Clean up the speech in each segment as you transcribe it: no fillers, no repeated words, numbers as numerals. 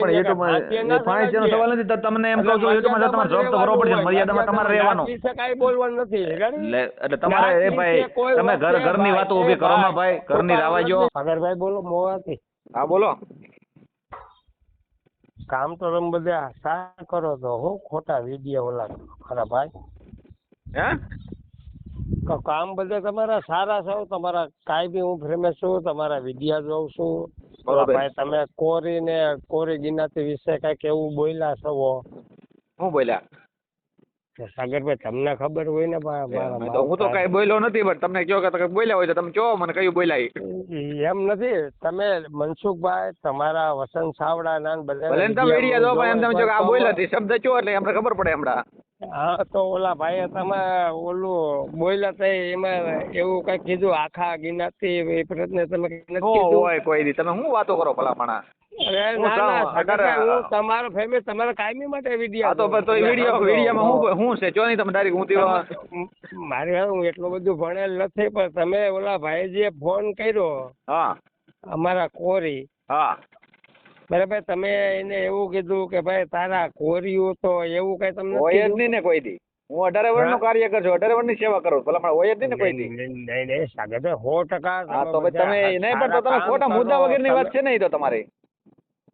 પણ યુટ્યુબમાં ફાંસીનો સવાલ નથી. તો તમને એમ કહું છું યુટ્યુબમાં તમારે જવાબ તો ભરવો પડશે, મર્યાદામાં તમારે રહેવાનું. કઈ બોલવાનું નથી. એટલે તમારે એ ભાઈ તમે ઘરની વાતો ઊભી કરો માં ભાઈ, ઘરની રાવા જો. સાગરભાઈ બોલો મોવાથી. હા બોલો. કામ તો તમે બધા સારા કરો તો હું ખોટા વિડીયો ઓલા ખરા ભાઈ. હે કામ બધા તમારા સારા છો, તમારા કાંઈ બી હું ફેમસ છું, તમારા વિડીયો જોઉં છું. ભાઈ તમે કોરી ગિનાતી વિશે કઈક એવું બોલ્યા છો. હું બોલ્યા? સાગરભાઈ તમને ખબર હોય ને ભાઈ. હું તો કઈ બોલ્યો નથી, પણ તમને કહો કે બોલ્યા હોય તો તમે કહો મને કયું બોલ્યા. એમ નથી, તમે મનસુખભાઈ તમારા વસંત સાવડા ના બધા તમે વિડીયો જો પણ એમ તમે કહો આ બોલ્યા હતી શબ્દ કયો એટલે અમને ખબર પડે હમણાં. હા તો ઓલા ભાઈ તમે ઓલું બોલ્યા હતા એમાં એવું કઈ કીધું આખા ગિનાતી એ પ્રયત્ન તમે હોય કોઈ દી તમે શું વાતો કરો ભલામણા. તમારો ફેમિલી તમારા કાયમી માટે વિડીયો તો વિડીયોમાં હું છે જો નહીં તમે ડાયરેક્ટ હું મારે હું એટલું બધું ભણેલ નથી, પણ તમે ઓલા ભાઈ જે ફોન કર્યો હા અમારા કોરી હા બરાબર, તમે એને એવું કીધું કે ભાઈ તારા કોરિયું તો એવું કઈ તમને હોય જ નહીં ને કોઈ દી. હું 18 વર્ષનો કાર્યકર છું, 18 વર્ષની સેવા કરું ભલામણ હોય જ નહીં ને કોઈ દી. નહીં સાગર 100%. હા તો તમે નહીં પણ તો તમે ખોટા મુદ્દા વગરની વાત છે ને એ તો તમારી.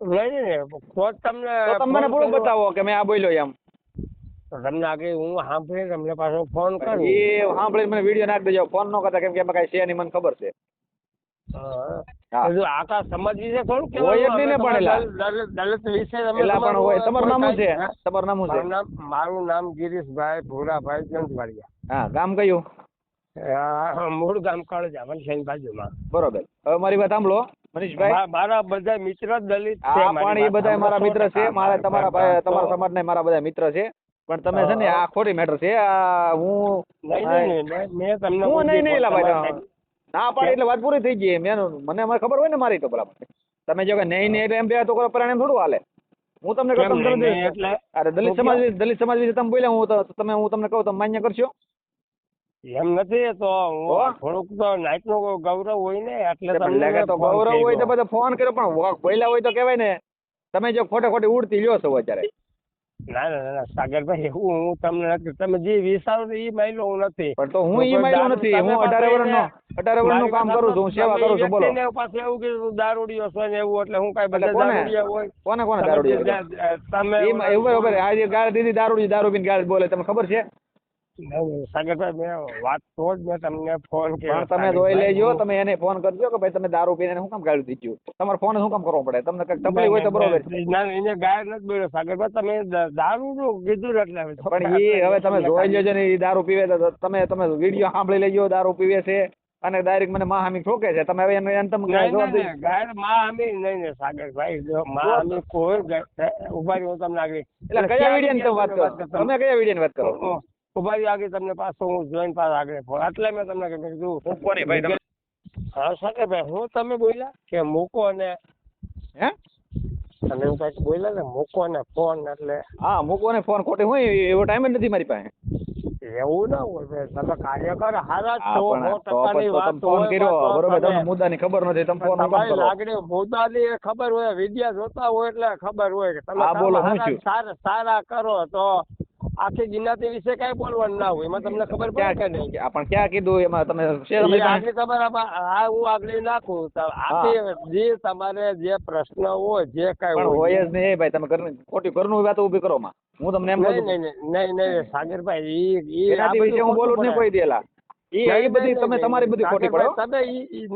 નહીં ખોટ તમને મને પૂરું બતાવો કે મેં આ બોલ્યો એમ. તમને આગળ હું સાંભળી તમને પાછો ફોન કરું. એ સાંભળી મને વિડીયો નાખી દેજો, ફોન ન કરતા, કેમ કે એમાં કઈ છે નહીં મને ખબર છે. આખા સમાજ વિશે થોડું કેવું હોય જ નહીં ને પણ દલિત વિશે પણ હોય. તમારું નામ શું છે? તમારું નામ શું છે? મારું નામ ગિરીશભાઈ ભૂરાભાઈ ચંદવાડિયા. હા ગામ કયું? મૂળ ગામ કળજા વલસાડ બાજુમાં. બરોબર. હવે મારી વાત સાંભળો મનીષભાઈ. મારા બધા મિત્ર દલિત છે. પણ એ બધા મારા મિત્ર છે, મારા તમારા સમાજના મારા બધા મિત્ર છે, પણ તમે છે ને આ ખોટી મેટર છે. હું મેં તમને હું નહીં ભાઈ ના પાડી એટલે વાત પૂરી થઈ ગઈ. મને ખબર હોય ને મારી તો બરાબર. તમે જો કે નહીં એટલે એમ બે તો પરિણામ થોડું હાલે. હું તમને કહું અરે દલિત સમાજ વિશે તમે બોલ્યા હું તમને કહું તમે માન્ય કરશો? એમ નથી તો થોડુંક તો નાઈટ નું ગૌરવ હોય ને એટલે તો ગૌરવ હોય તો બધા ફોન કર્યો, પણ બોલ્યા હોય તો કહેવાય ને. તમે જો ખોટી ઉડતી લ્યો છો અત્યારે. ના સાગરભાઈ એવું હું તમને નથી, તમે જે વિચારો એ માયલો હું નથી. પણ તો હું એ માયલો નથી, હું 18 વર્ષનું કામ કરું છું, હું સેવા કરું છું. બોલો પાછું એવું કીધું દારૂડિયો છો ને એવું, એટલે હું કઈ બધા દારૂડિયા હોય. કોને દારૂડિયા? તમે એવું આજે ગાળ દીધી દારૂ પીને ગાળ બોલે, તમને ખબર છે? સાગરભાઈ મેં વાત તો જ મેં તમને ફોન કર્યો. તમે જોઈ લેજો, તમે એને ફોન કરજો કે ભાઈ તમે દારૂ પીને શું કામ ગાળું દીધું. તમારે ફોન શું કામ કરવો પડે? તમને કઈક તકલીફ હોય તો બરોબર. ના એને ગાળ નથી બોલ્યો સાગરભાઈ, તમે દારૂ નું કીધું એટલે. પણ એ હવે તમે જોઈ લેજો ને એ દારૂ પીવે તો તમે વિડીયો સાંભળી લેજો દારૂ પીવે છે અને ડાયરેક્ટ મને માહામી ઠોકે છે. તમે હવે એને તમે ગાળ માહામી નહીં સાગરભાઈ, માહામી કોઈ ઉભા હું તમને આગળ. એટલે કયા વિડીયો ની વાત કરો તમે? કયા વિડીયો ની વાત કરો? ઉભારી આગળ તમને પાછો હું જોઈન પાસ આગળ ફોન એટલે મેં તમને કીધું કોને ભાઈ? હા સાગરભાઈ હું તમે બોલ્યા કે મૂકો ને હે તમે એવું કઈક બોલ્યા ને મૂકો ને ફોન, એટલે હા મૂકો ને ફોન. ખોટી હોય એવો ટાઈમ જ નથી મારી પાસે. એવું ના હોય, તમે કાર્યકર હારા છો. ફોન કર્યો બરોબર, તમને મુદ્દાની ખબર નથી, તમે ફોન લાગણી મુદ્દાની ખબર હોય, વિદ્યા જોતા હોય એટલે ખબર હોય કે તમે સારા કરો તો આખી ગિનાતી વિશે કઈ બોલવાનું ના હોય. એમાં તમને ખબર પડે કે નહીં? પણ ક્યાં કીધું એમાં તમે હું આગળ નાખું આખી જે તમારે જે પ્રશ્ન હોય જે કઈ હોય જ નહીં ભાઈ. તમે ખોટી ઘરનું વાત ઉભી કરો માં. હું તમને એમ નહીં સાગરભાઈ એનાથી વિશે હું બોલું જ નહીં કોઈ દેલા. એ બધી તમે તમારી બધી ખોટી પડો. તમે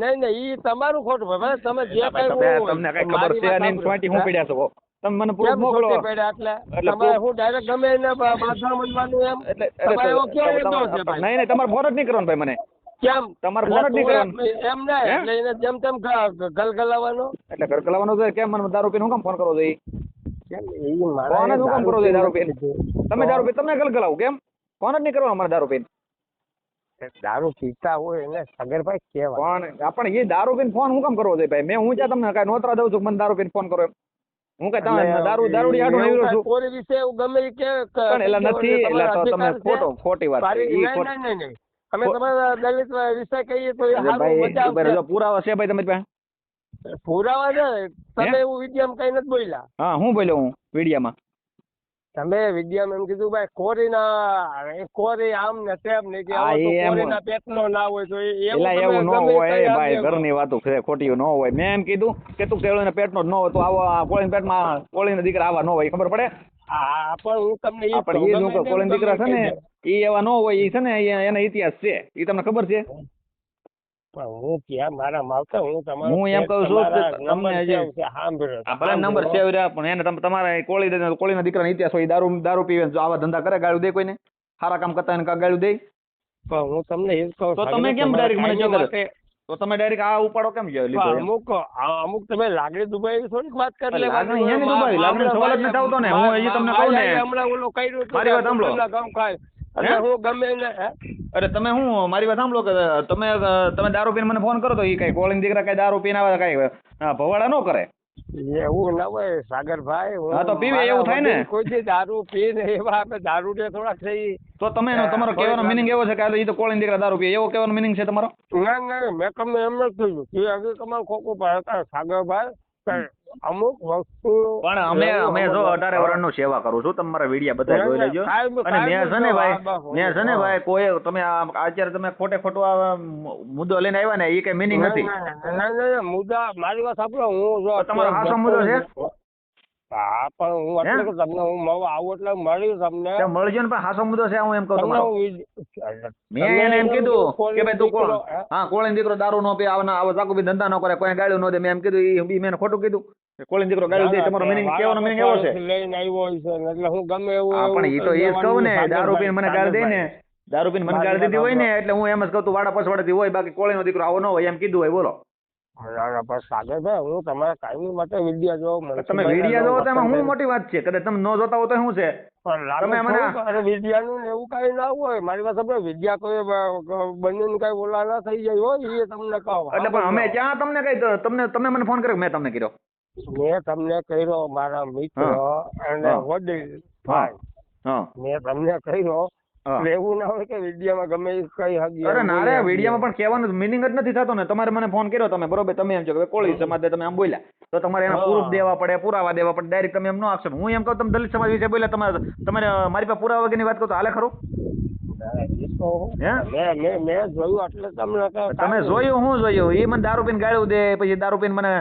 નહીં ઈ તમારું ખોટું ભાઈ. તમે જે કઈ તમને કઈ ખબર છે નહીં હું પીડ્યા છો તમે મને પૂરું મોકલો. એટલે હું ડાયરેક્ટ ગમે એને બાધા મળવાનું એમ નહીં તમારે ફોન જ નહીં કરવાનો ભાઈ મને. કેમ તમારે ફોન જ નહીં કરવાનો એમ ના એટલે એને જેમ તેમ ગલગલાવાનો. એટલે ગલગલાવાનો છે કેમ? મને દારૂ પીને હું કામ ફોન કરો છો? ફોન જ હું કામ કરો છો દારૂ પીને? તમે દારૂ પી તમને ગલગલાવું કેમ? ફોન જ નહીં કરવાનો મારે દારૂ પીને. દારૂ પીતા હોય એને સાગરભાઈ કેવાય. પણ આપણે એ દારૂ પીને ફોન હું કામ કરવો જોઈએ ભાઈ? મેં હું ત્યાં તમને કઈ નોતરા દઉં છું મને દારૂ પીને ફોન કરો એમ? હું કઈ તમે દારૂડી હાડું નહીં છું કોરી વિશે ગમે કે પણ એલા નથી. એટલે તો તમે ખોટી વાત અમે તમારા દલિત વિશે કહીએ તો ભાઈ પુરાવા છે ભાઈ તમારી પાસે? પુરાવા છે તમે એવું વિડીયામાં કઈ નથી બોલ્યા. હા હું બોલ્યો હું વિડીયામાં? તમે વિડીયામાં એમ કીધું ભાઈ કોરી આમ ને તેમ ને કે હા, આવો તો એ એમ કોરીના પેટનો ના હોય તો એલા એવું ન હોય ભાઈ, ઘરની વાતો છે ખોટી ન હોય. મેં એમ કીધું કે તું કેળવણીના પેટનો જ ન હોય તો આવો કોળીના પેટમાં કોળીના દીકરા આવા ન હોય, ખબર પડે? હા પણ હું તમને ઈ આપણે એ જ હું કોળીના દીકરા છે ને એ એવા ન હોય, એ છે ને એનો ઇતિહાસ છે, એ તમને ખબર છે. પણ હું ક્યાં મારા માવતર હું તમારો હું એમ કહું છું કે તમને હજી સાંભળ્યો ભલે નંબર સેવ રહ્યા પણ એને તમારા કોળીના દીકરાનો ઇતિહાસ હોય, દારૂ પીવે જો આવા ધંધા કરે, ગાળું દે કોઈને, સારા કામ કરતા એને ગાળું દે. પણ હું તમને એ કહું તો તમે કેમ ડાયરેક્ટ મને જો તો તમે ડાયરેક્ટ આ ઉપાડો કેમ લીધો? અમુક તમે લાગણી દુબાઈ થોડીક વાત કરી લે. લાગણી એની દુબાઈ, લાગણી સવાલ જ નથી આવતો ને. હું હજી તમને કહું ને હમણાં ઓલો કર્યું મારી વાત સાંભળો. ગમ ખાય અને હું ગમે એને અરે તમે હું મારી વાત સાંભળો કે તમે દારૂ પીને મને ફોન કરો તો એ કઈ કોળીના દીકરા કઈ દારૂ પીને આવે કઈ ભવાડા ન કરે. એવું ના હોય સાગરભાઈ. હા તો પીવે એવું થાય ને. કોઈ દી દારૂ પીને એવા આપણે દારૂ ને થોડા થઈ તો તમે તમારો કહેવાનો મિનિંગ એવો છે કે એ તો કોળીના દીકરા દારૂ પીએ, એવો કહેવાનો મિનિંગ છે તમારો? ના મેં તમને એમ જ કહ્યું કે હજી તમારે ખોખું પડે સાગરભાઈ. અમુક વસ્તુ પણ અમે જો 18 વર્ષનો સેવા કરું છું, તમારા વિડિયા બધા જોઈ લેજો. અને મેં છે ને ભાઈ કોઈ તમે અત્યારે તમે ખોટો મુદ્દો લઈને આવ્યા ને એ કઈ મિનિંગ નથી. મુદ્દા મારી વાત સાંભળો, હું જો તમારો હાસો મુદ્દો છે. હા પણ હું એટલે તમને હું આવું એટલે મળ્યું તમને મળજો ને, પણ હાસો મુદ્દો છે હું એમ કહું તમને. મેં એને એમ કીધું કે ભાઈ તું કોળીનો દીકરો દારૂ નો પી, આવો ચાકુ બી ધંધા ન કરે, કોઈ ગાળ્યું ન દે. મેં એમ કીધું મેં ખોટું કીધું? કોળીનો દીકરો ગાળ્યું દે, તમારો મિનિંગ કેવાનો મિનિંગ એવો છે? લઈને આવ્યો છે એટલે હું ગમે એવું. પણ એ તો એ જ કહું ને, દારૂ પીને મને ગાળ દે ને, દારૂ પીને મને ગાળ દીધી હોય ને એટલે હું એમ જ કહું તું વાડા પછવાડેથી હોય, બાકી કોળીનો દીકરો આવો ન હોય એમ કીધું હોય. બોલો સાગરભાઈ, હું તમારા કાયમી માટે વિડિયા જોઉં. તમે વિડિયા જોવો તો એમાં શું મોટી વાત છે? કદાચ તમે ન જોતા હો તો શું છે? તમે મને વિડિયાનું એવું કઈ ના હોય. મારી પાસે આપણે વિડિયા કોઈ બંને કઈ બોલા ના થઈ જાય હોય એ તમને કહો. એટલે પણ અમે ક્યાં તમને કઈ તમે મને ફોન કર્યો, મેં તમને કર્યો? મેં તમને કર્યો મારા મિત્ર અને વડીલ ભાઈ, મેં તમને કર્યો. એવું ના હોય કે વિડીયામાં ગમે કઈ હગી. અરે ના રે, વિડીયામાં પણ કહેવાનો મિનિંગ જ નથી થતો ને. તમારે મને ફોન કર્યો તમે, બરોબર, તમે એમ છો કે કોળી સમાજ તમે આમ બોલ્યા તો તમારે એના પ્રૂફ દેવા પડે, પુરાવા દેવા પડે. ડાયરેક્ટ તમે એમ ન આપશો. હું એમ કહું તમે દલિત સમાજ વિશે બોલ્યા, તમારે મારી પાસે પુરાવા વગરની વાત કરો તો હાલે ખરું? મેં જોયું એટલે તમને. તમે જોયું? હું જોયું? એ મને દારૂ પીને ગાળ્યું દે, પછી દારૂ પીને મને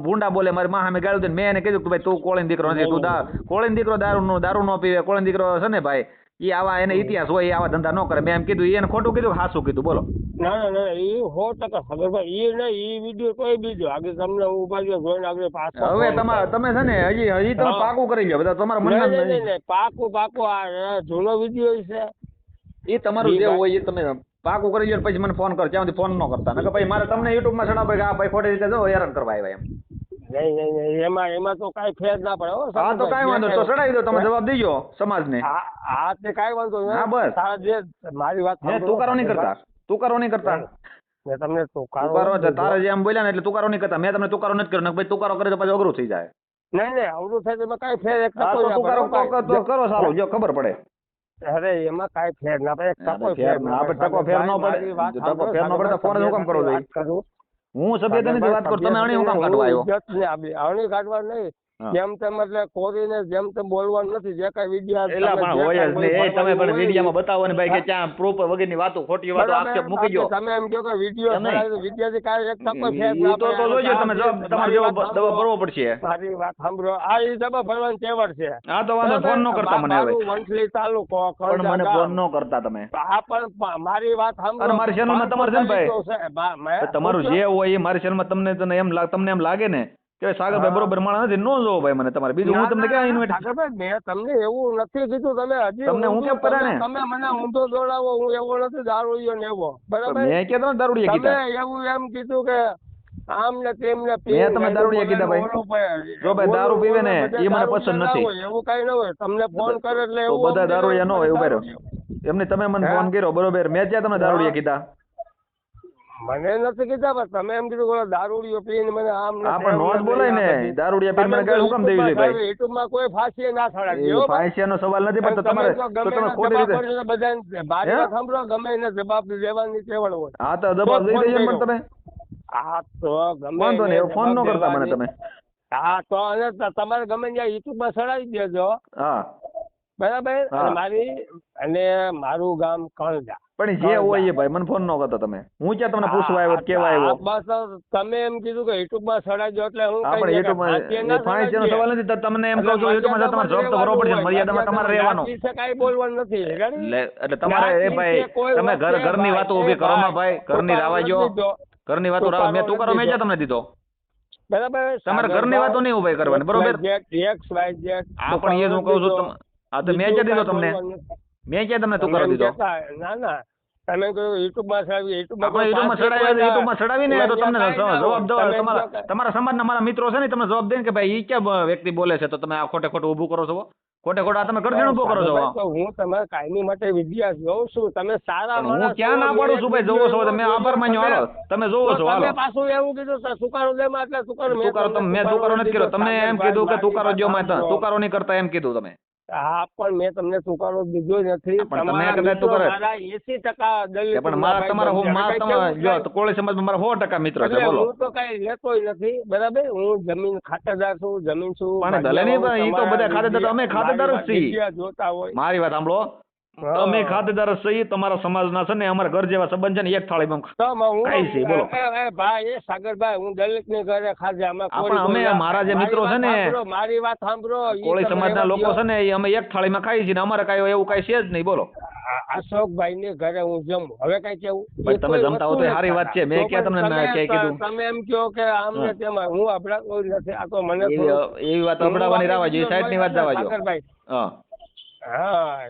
ભૂંડા બોલે, મારી માં સામે ગાળ્યું દે. મેં એને કીધું કે ભાઈ તું કોળીનો દીકરો નથી, તું કોળીનો દીકરો દારૂ નો પીવે, કોળીનો દીકરો છે ને ભાઈ એ આવા એને ઇતિહાસ હોય, એ આવા ધંધા ન કરે. મેં એમ કીધું, એને ખોટું કીધું હાસું કીધું? બોલો. ના એ 100% ખબરભાઈ. એ નહીં, એ વિડીયો કોઈ બીજો આગળ તમને ઉભા જોઈને આગળ પાછો. હવે તમે છે ને હજી તમે પાકું કરી લો બધા તમારા મનમાં. નહીં પાકું આ જૂનો વિડીયો છે એ તમારું જે હોય એ તમે પાકું કરી લો, પછી મને ફોન કરો. ત્યાં સુધી ફોન ન કરતા, નકર પછી મારે તમને યુટ્યુબમાં ચડાવે કે આ ભાઈ ખોટી રીતે જો હેરાન કરવા આવ્યા એમ. નહીં એમાં તો કઈ ફેર ના પડે. હા તો કઈ વાંધો, તો ચડાવી દો, તમે જવાબ દેજો સમાજને. હા તે કઈ વાંધો નહીં. હા બસ જે મારી વાત તુકારો નહીં કરતા. મેં તમને તુકારો તારે જે આમ બોલ્યા ને એટલે તુકારો નહીં કરતા. મેં તમને તુકારો નથી કર્યો, ભાઈ તુકારો કરે તો પછી અઘરું થઈ જાય. નહીં અવરું થાય તો કઈ ફેર એક તુકારો કરો સારું, જો ખબર પડે. અરે એમાં કઈ ફેર ના પડે. ટકો ફેર ન પડે તો ફોન હું કામ કરો છો? હું સભ્યતાની વાત કરું, તમે અણી હું કામ કાઢવા આવ્યો? અણી કાઢવા નહીં, જેમ તેમ એટલે કોરીને જેમ તેમ બોલવાનું નથી. જે કઈ વિડિયા હોય જ નહીં. તમે પણ વિડિયામાં બતાવો ને ભાઈ કે ત્યાં પ્રૂફ વગરની વાતો, ખોટી વાતો આક્ષેપ મૂકી દો. તમે એમ કહો કે વિડિયાથી કાંઈ એક ટકો ફેર ના પડે તો જોજો તમે, તમારે જેવો દવા ભરવો પડશે. મારી વાત સાંભળો, આ ઈ દવા ભરવાની તેવડ છે. હા તો વાંધો, ફોન ન કરતા મને હવે. વંથલી તાલુકો પણ મને ફોન ન કરતા તમે. હા પણ મારી વાત સાંભળો. અને મારી ચેનલમાં તમારે છે ને ભાઈ, તમારું જે હોય એ મારી ચેનલમાં તમને એમ લાગે ને કે સાગરભાઈ બરોબર માણસ નથી, નો જોવો ભાઈ મને તમારે. બીજું હું તમને ક્યાં ઇન્વાઇટ? સાગરભાઈ મેં તમને એવું નથી કીધું. તમે હજી તમને હું કેમ કરે ને તમે મને ઊંધો દોડાવો. હું એવો નથી દારૂડિયો ને એવો, બરાબર? મેં કીધું દારૂડિયા કીધા. તમે એવું એમ કીધું કે આમ ને તેમ ને મેં તમે દારૂડિયા કીધા ભાઈ. જો ભાઈ દારૂ પીવે ને એ મને પસંદ નથી. એવું કઈ ન હોય. તમને ફોન કરે એટલે એવું બધા દારૂડિયા ન હોય. ઉભા રહ્યો, એમને તમે મને ફોન કર્યો બરોબર, મેં ત્યાં તમને દારૂડિયા કીધા? મને નથી કીધા, પણ તમે એમ કીધું દારૂડિયો પીને મને આમ પણ નો જ બોલાય ને. દારૂડિયા પીને મને ગાળ હું કામ દેવી જોઈએ ભાઈ? યુટ્યુબમાં કોઈ ફાંસી ના ચડાવે. ફાંસીનો સવાલ નથી, પણ તમારે તમે ખોટી રીતે બધા મારી વાત સાંભળો, ગમે એને જવાબ દેવાની તેવડ હોય. હા તો જવાબ દઈ દેજો પણ તમે. આ તો ગમે વાંધો નહીં, એને ફોન ન જવાબ કરતા મને દેવાની. તમે. હા તો અને તમારે ગમે ત્યાં યુટ્યુબમાં ચડાવી દેજો હા બરાબર. હા. અને મારું ગામ કણજા. પણ જે હોય એ ભાઈ મને ફોન ન કરતો તમે. હું ક્યાં તમને પૂછવા આવ્યો કેવા આવ્યો? બસ તમે એમ કીધું કે યુટ્યુબમાં ચડાવજો એટલે હું હા પણ યુટ્યુબમાં ફાંસીનો સવાલ નથી. તમને એમ કહું છું યુટ્યુબમાં તમારે જવાબ તો ભરવો પડશે. મર્યાદામાં તમારે રહેવાનું. કઈ બોલવાનું નથી. એટલે તમારે એ ભાઈ તમે ઘરની વાતો ઊભી કરો માં ભાઈ. ઘરની રાવા જો. ઘરની વાતો રાવા. મેં તું કરો મેં ક્યાં તમને દીધો? બરાબર. તમારે ઘરની વાતો નહીં ઉભી કરવાની બરોબર. હા પણ એ હું કહું છું હા તો મેં ક્યાં દીધો તમને? મેં ક્યાં તમને તું કરો દીધો? ના ના તમે કહ્યું યુટ્યુબમાં ચડાવીને તો તમને જવાબ દો. તમારા સમાજના મારા મિત્રો છે ને તમને જવાબ દે ને કે ભાઈ ઈ ક્યાં વ્યક્તિ બોલે છે તો તમે આ ખોટે ખોટું ઊભું કરો છો. ખોટે ખોટા તમે કરશે ઉભો કરો છો. હું તમારા કાયમી માટે વિદ્યા જોઉં છું. તમે સારા હું ક્યાં ના પાડું છું ભાઈ જોવો છો તમે આભાર માન્યો હાલો તમે જોવો છો હાલો. પાછું એવું કીધું સુકારો દે માં એટલે સુકારો મેં તુકારો નથી કર્યો. તમે એમ કીધું કે તુકારો જો મેં તુકારો નહીં કરતા એમ કીધું તમે. હા પણ મેં તમને તુકારો દીધો નથી. તમે કદાચ તુકારો 80% દલિત પણ મારા તમારા જો કોળી સમાજમાં મારા 100% મિત્ર છે બોલો. હું તો કઈ લેતોય નથી બરાબર. હું જમીન ખાતેદાર છું. જમીન છું પણ ભલે નહીં ઈ તો બધા ખાતેદાર અમે ખાતેદાર જ છીએ. જોતા હોય મારી વાત સાંભળો અમે ખાતેદાર જ છીએ. તમારા સમાજના છે ને અમારા ઘર જેવા સંબંધ છે ને એક થાળીમાં ખાઈ છે બોલો. ભાઈ એ સાગરભાઈ હું દલિત ની ઘરે ખાધે. અમે મારા જે મિત્રો છે ને મારી વાત સાંભળો કોળી સમાજના લોકો છે ને એ અમે એક થાળીમાં ખાઈ છીએ ને અમારે કઈ એવું કઈ છે જ નહીં બોલો. અશોકભાઈ ને ઘરે હું જમું. હવે કઈ કેવું તમે જમતા હો તો સારી વાત છે. મેં ક્યાં તમને કીધું? તમે એમ કહો કે આમ ને તેમાં હું આપડા કોઈ નથી. આ તો મને એવી વાત અબડાવાની રાવા જોઈએ. સાઈડ ની વાત જવા જો. હા હા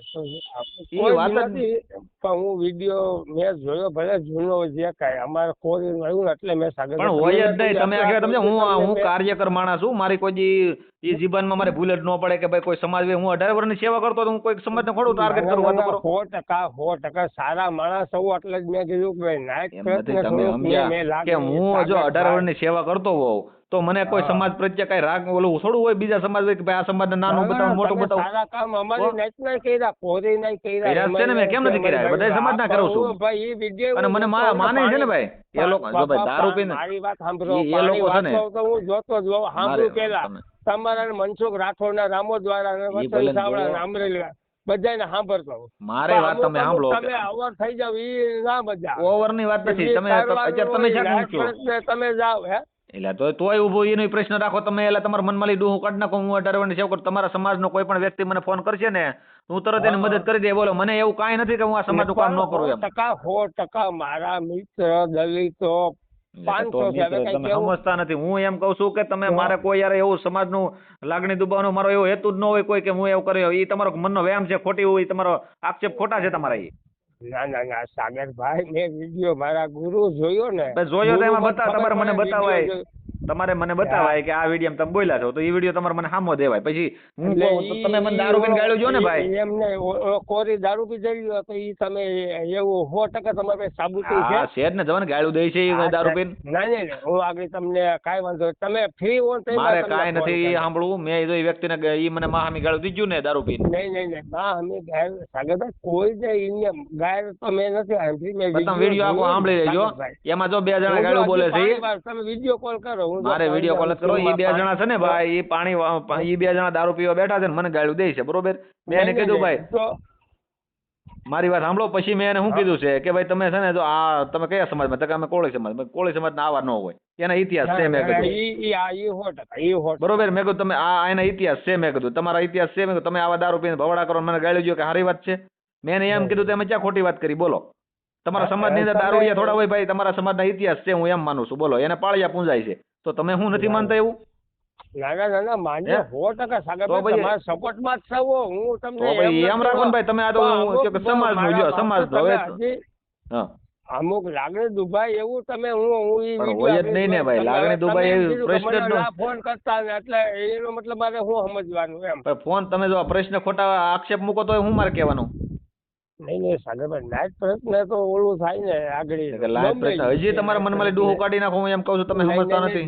એ વાત નથી. પણ હું વિડીયો મેં જોયો ભલે જૂનો જે કાંઈ અમારે કોઈ આવ્યું એટલે મેં સાગર પણ હોય જ નહીં. તમે આગળ સમજો હું કાર્યકર માણસ છું. મારી કોઈ એ જીવનમાં મારે ભૂલ જ ન પડે કે ભાઈ કોઈ સમાજ હું 18 વર્ષની સેવા કરતો તો હું કોઈ સમાજને ખોટું ટાર્ગેટ કરું. વાત કરો 100% સારા માણસ હોઉં એટલે જ મેં કીધું કે ભાઈ નાઈટ તમે સમજ્યા કે હું જો 18 વર્ષની સેવા કરતો હોઉં તો મને કોઈ સમાજ પ્રત્યે કઈ રાગ ઓલું થોડું હોય. બીજા સમાજ હોય કે ભાઈ આ સમાજને નાનું બતાવું મોટું બતાવું. સારા કામ અમારી નાઈટ ના કર્યા કોરી ના કર્યા છે ને. મેં કેમ નથી કર્યા? બધા સમાજ ના કરું છું. ભાઈ એ વિડિયો અને મને માને છે ને ભાઈ એ લોકો જો ભાઈ દારૂ પીને મારી વાત સાંભળો. એ લોકો છે ને તો હું જોતો જ સાંભળું પેલા તમારા મનસુખ રાઠોડ ના રામો દ્વારા વસંત સાવડા અમરેલી બધાને સાંભળતો. મારી વાત તમે સાંભળો. તમે ઓવર થઈ જાવ એ ના મજા. ઓવર ની વાત નથી. તમે અત્યારે તમે જાવ હે એટલે તોય ઉભો એનો પ્રશ્ન રાખો તમે. એટલે તમારા મનમાં ડૂહું કાઢ નાખો. હું 18 વર્ષની સેવા કરું. તમારા સમાજનો કોઈ પણ વ્યક્તિ મને ફોન કરશે ને હું તરત એને મદદ કરી દે. બોલો મને એવું કાંઈ નથી કે હું આ સમાજનું કામ ન કરું. 100% મારા મિત્ર દલિતો 500 તમે સમજતા નથી. હું એમ કઉ છું કે તમે મારે કોઈ યાર એવું સમાજનું લાગણી દુબાવવાનો મારો એવો હેતુ જ ન હોય કોઈ કે હું એવું કર્યો. એ તમારો મનનો વ્યાયામ છે. ખોટી હોય તમારો આક્ષેપ ખોટા છે તમારા. એ ના ના ના સાગરભાઈ મેં વિડીયો મારા ગુરુ જોયો ને જોયો તો એમાં બતા તમારે મને બતાવાય. તમારે મને બતાવાય કે આ વિડીયો તમે બોલ્યા છો તો એ વિડીયો તમારે મને સામો દેવાય. પછી હું તમે મને દારૂ પીને ગાળ્યો જો ને ભાઈ એમને કોરી દારૂ પી જઈ તો એ તમે એવું 100% તમારે સાબુતી છે. શેર ને જવાને ગાળ્યું દે છે એ દારૂ પીને. ના નહીં હું આગળ તમને કાંઈ વાંધો તમે ફ્રી હો તો મારે કાંઈ નથી સાંભળવું. મેં એ વ્યક્તિને એ મને માહામી ગાળ્યું દીધું ને દારૂ પીને. નહીં નહીં નહીં માહામી ગાળ્યું સાગરભાઈ કોઈ જ ગાય તો મેં નથી સાંભળી. મેં વિડીયો આખો સાંભળી લેજો. એમાં જો 2 જણા ગાળું બોલે છે. તમે વિડીયો કોલ કરો. મારે વિડીયો કોલ કરો. એ 2 જણા છે ને ભાઈ એ પાણી એ 2 જણા દારૂ પીવા બેઠા છે ને મને ગાળું દે છે બરોબર. મેં એને કીધું ભાઈ મારી વાત સાંભળો. પછી મેં એને શું કીધું છે કે ભાઈ તમે છે ને જો આ તમે કયા સમાજમાં? તો કે અમે કોળી સમાજમાં. કોળી સમાજના આવા ન હોય. એના ઇતિહાસ છે મેં કીધું બરોબર. મેં કીધું તમે આ એના ઇતિહાસ છે. મેં કીધું તમારા ઇતિહાસ છે. મેં કીધું તમે આવા દારૂ પીને ભવડા કરો મને ગાળ્યું જો કે સારી વાત છે. મેં એને એમ કીધું તમે ક્યાં ખોટી વાત કરી બોલો. તમારા સમાજની અંદર દારૂડિયા થોડા હોય ભાઈ. તમારા સમાજના ઇતિહાસ છે હું એમ માનું છું બોલો. એને પાળિયા પૂંજાય છે તો તમે હું નથી માનતા એવું? ના ના ના માન્ય 100% સાગરભાઈ તમારા સપોર્ટમાં જ છો. હું તમને એમ રાખો ને ભાઈ. તમે આ તો સમાજનું જો સમાજ હવે હા અમુક લાગણી દુભાઈ એવું તમે હું હોય જ નહીં ને ભાઈ. લાગણી દુભાઈ એવી પ્રશ્ન જ ન ફોન કરતા ને એટલે એનો મતલબ મારે હું સમજવાનું એમ. ફોન તમે જો પ્રશ્ન ખોટા આક્ષેપ મૂકો તો હું મારે કહેવાનું. નહીં સાગરભાઈ નાઈટ પ્રશ્ન તો ઓલું થાય ને આગળ. હજી તમારા મનમાં ડૂહું કાઢી નાખો. હું એમ કહું છું તમે સમજતા નથી.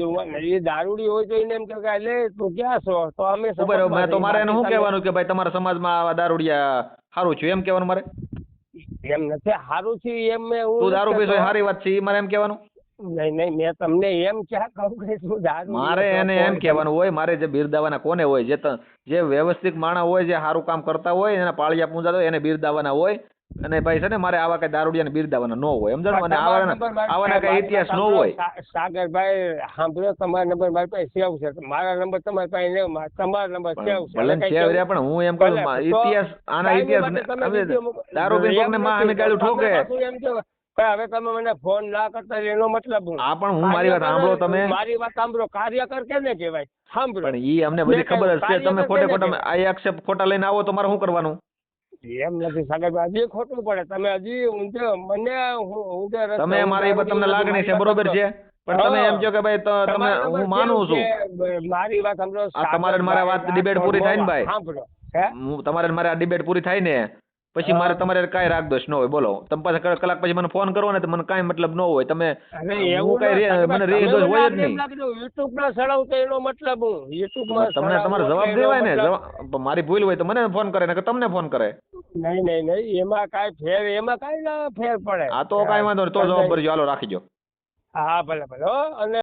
એ દારૂડી હોય તો એને એમ કે લે તું ક્યાં છો તો અમે મેં તો મારે એને શું કહેવાનું કે ભાઈ તમારા સમાજમાં આવા દારૂડિયા સારું છું એમ કહેવાનું મારે? એમ નથી સારું છે એમ તું દારૂ પીશો સારી વાત છે એ મારે એમ કહેવાનું? નહીં નહીં મેં તમને એમ ક્યાં કહું કે શું દારૂ મારે એને એમ કહેવાનું હોય, મારે જે બિરદાવાના કોને હોય, જે વ્યવસ્થિત માણસ હોય, જે સારું કામ કરતા હોય, એના પાળિયા પૂંજાતા હોય, એને બિરદાવાના હોય. અને ભાઈ છે ને મારે આવા કઈ દારૂડિયાને બિરદાવાના ન હોય, સમજાણું? અને આવાના કઈ ઇતિહાસ ન હોય. સાગરભાઈ સાંભળો, તમારો નંબર મારી પાસે સેવ છે, મારા નંબર તમારી પાસે નહીં, તમારો નંબર સેવ છે. ભલે સેવ રહ્યા, પણ હું એમ કહું ઇતિહાસ, આના ઇતિહાસ દારૂ પીને માને ગાળું ઠોકે. હવે તમે મને ફોન ના કરતા એનો મતલબ આ પણ હું મારી વાત સાંભળો, તમે મારી વાત સાંભળો. કાર્યકર કેને કહેવાય સાંભળો. પણ ઈ અમને બધી ખબર જ છે. તમે ખોટે ખોટા આ આક્ષેપ ખોટા લઈને આવો તો મારે શું કરવાનું? એમ નથી સાગરભાઈ, હજી ખોટું પડે. તમે હજી મને તમે મારી તમને લાગણી છે, બરોબર છે, પણ તમે એમ કહો કે ભાઈ તમે હું માનું છું. મારી વાત સાંભળો. તમારે મારા વાત ડિબેટ પૂરી થાય ને ભાઈ, સાંભળો. તમારે મારે આ ડિબેટ પૂરી થાય ને પછી મારે તમારે કાંઈ રાગદોષ ન હોય. બોલો, તમે પાછા કલાક પછી મને ફોન કરો ને તો મને કાંઈ મતલબ ન હોય. તમે હું કાંઈ મને રેગદોષ હોય જ નહીં. યુટ્યુબ માં સડાવતો એનો મતલબ હું યુટ્યુબ તમને તમારો જવાબ દેવાય ને. મારી ભૂલ હોય તો મને ફોન કરે ને કે તમને ફોન કરે. નહીં નહીં નહીં, એમાં કાંઈ ના ફેર પડે. આ તો કાંઈ વાંધો નહીં, તો જવાબ ભરજો. હાલો રાખી દો. હા ભલે ભલે. અને